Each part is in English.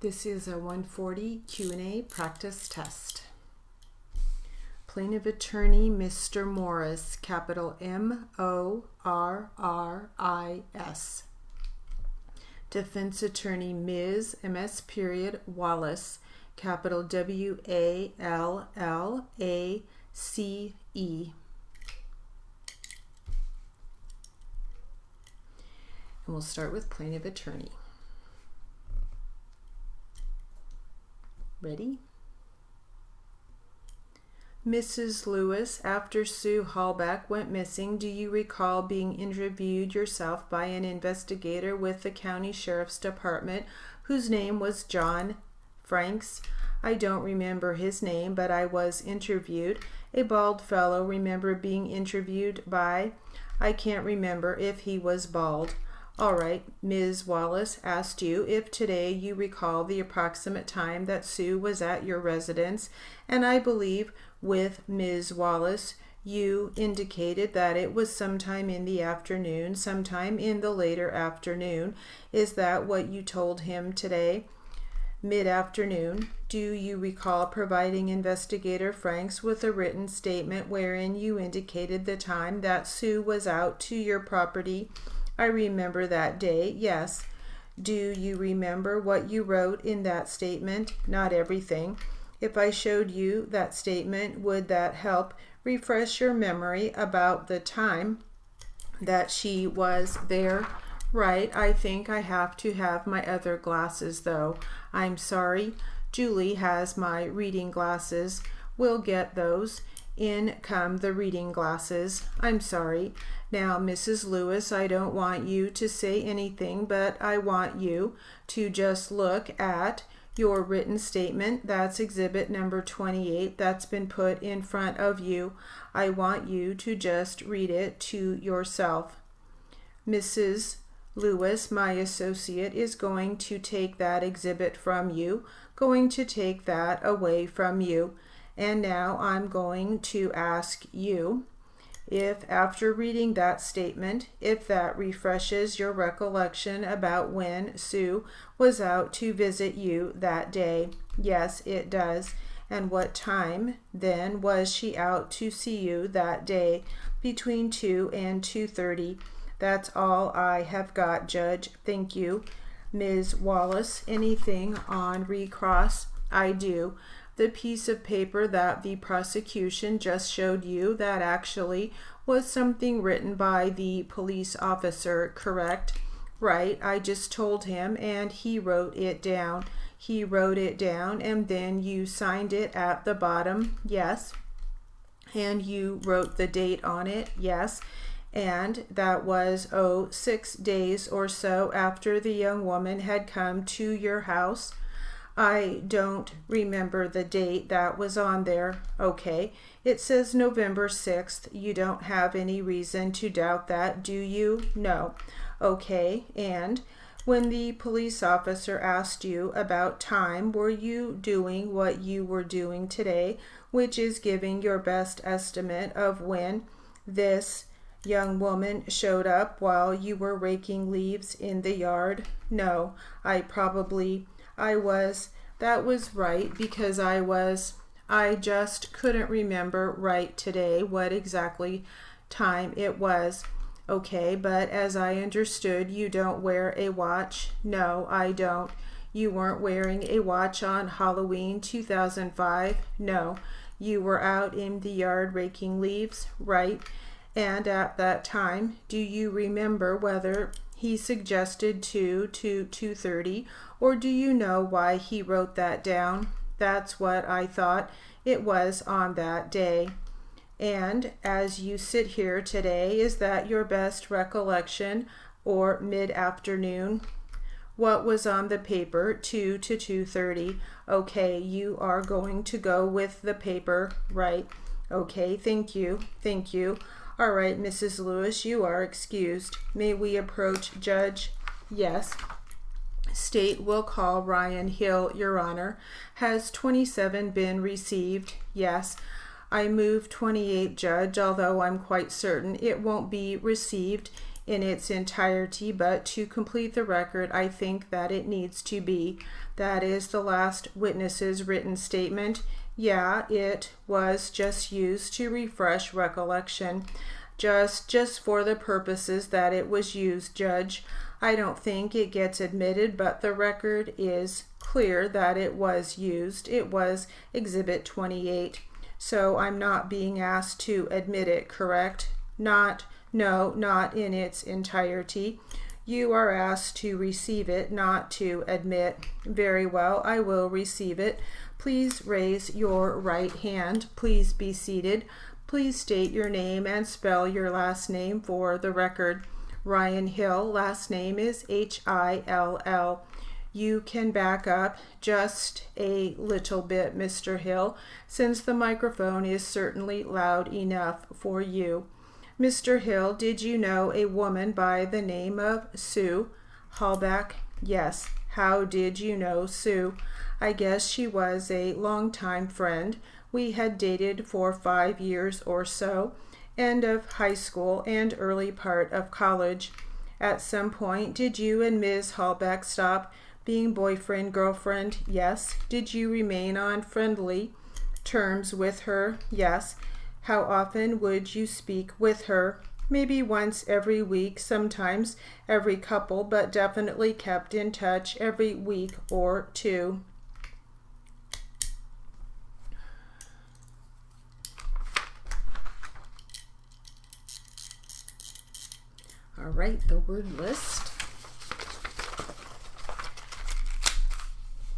This is a 140 Q&A practice test. Plaintiff Attorney Mr. Morris, capital M-O-R-R-I-S. Defense Attorney Ms. M.S. Wallace, capital W-A-L-L-A-C-E. And we'll start with Plaintiff Attorney. Ready? Mrs. Lewis, after Sue Hallback went missing, do you recall being interviewed yourself by an investigator with the County Sheriff's Department whose name was John Franks? I don't remember his name, but I was interviewed. A bald fellow. Remember being interviewed by? I can't remember if he was bald. All right, Ms. Wallace asked you if today you recall the approximate time that Sue was at your residence, and I believe with Ms. Wallace you indicated that it was sometime in the afternoon, sometime in the later afternoon. Is that what you told him today? Mid-afternoon. Do you recall providing Investigator Franks with a written statement wherein you indicated the time that Sue was out to your property? I remember that day, yes. Do you remember what you wrote in that statement? Not everything. If I showed you that statement, would that help refresh your memory about the time that she was there? Right, I think I have to have my other glasses though. I'm sorry. Julie has my reading glasses. We'll get those. In come the reading glasses. I'm sorry. Now, Mrs. Lewis, I don't want you to say anything, but I want you to just look at your written statement. That's exhibit number 28 that's been put in front of you. I want you to just read it to yourself. Mrs. Lewis, my associate, is going to take that exhibit from you, going to take that away from you. And now I'm going to ask you if, after reading that statement, if that refreshes your recollection about when Sue was out to visit you that day. Yes, it does. And what time, then, was she out to see you that day? Between 2 and 2:30. That's all I have got, Judge. Thank you. Ms. Wallace, anything on recross? I do. The piece of paper that the prosecution just showed you, that actually was something written by the police officer, correct? Right, I just told him and he wrote it down. He wrote it down and then you signed it at the bottom, yes. And you wrote the date on it, yes. And that was, 6 days or so after the young woman had come to your house. I don't remember the date that was on there. Okay, it says November 6th. You don't have any reason to doubt that, do you? No. Okay, and when the police officer asked you about time, were you doing what you were doing today, which is giving your best estimate of when this young woman showed up while you were raking leaves in the yard? No, that was right, because I just couldn't remember right today what exactly time it was. Okay, but as I understood, you don't wear a watch? No, I don't. You weren't wearing a watch on Halloween 2005? No. You were out in the yard raking leaves, right? And at that time, do you remember whether he suggested 2 to 2:30, or do you know why he wrote that down? That's what I thought it was on that day. And as you sit here today, is that your best recollection, or mid-afternoon? What was on the paper? 2 to 2:30. Okay, you are going to go with the paper, right? Okay, thank you. Thank you. All right, Mrs. Lewis, you are excused. May we approach Judge? Yes. State will call Ryan Hill, Your Honor. Has 27 been received? Yes. I move 28, Judge, although I'm quite certain it won't be received in its entirety, but to complete the record, I think that it needs to be. That is the last witness's written statement. Yeah, it was just used to refresh recollection. Just for the purposes that it was used, Judge. I don't think it gets admitted, but the record is clear that it was used. It was Exhibit 28. So I'm not being asked to admit it, correct? No, not in its entirety. You are asked to receive it, not to admit. Very well, I will receive it. Please raise your right hand. Please be seated. Please state your name and spell your last name for the record. Ryan Hill, last name is Hill. You can back up just a little bit, Mr. Hill, since the microphone is certainly loud enough for you. Mr. Hill, did you know a woman by the name of Sue Hallback? Yes. How did you know Sue? I guess she was a longtime friend. We had dated for 5 years or so, end of high school and early part of college. At some point, did you and Ms. Hallback stop being boyfriend, girlfriend? Yes. Did you remain on friendly terms with her? Yes. How often would you speak with her? Maybe once every week, sometimes every couple, but definitely kept in touch every week or two. All right, the word list.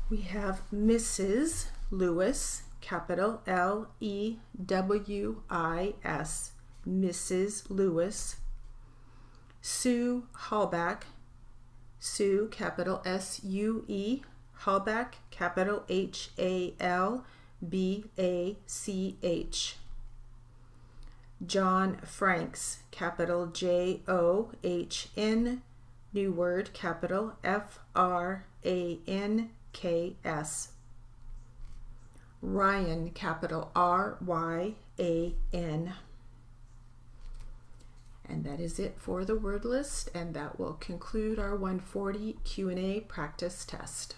We have Mrs. Lewis, capital Lewis, Mrs. Lewis. Sue Hallback, Sue, capital Sue, Hallback, capital Halbach. John Franks, capital John, new word, capital Franks. Ryan, capital Ryan. And that is it for the word list, and that will conclude our 140 Q&A practice test.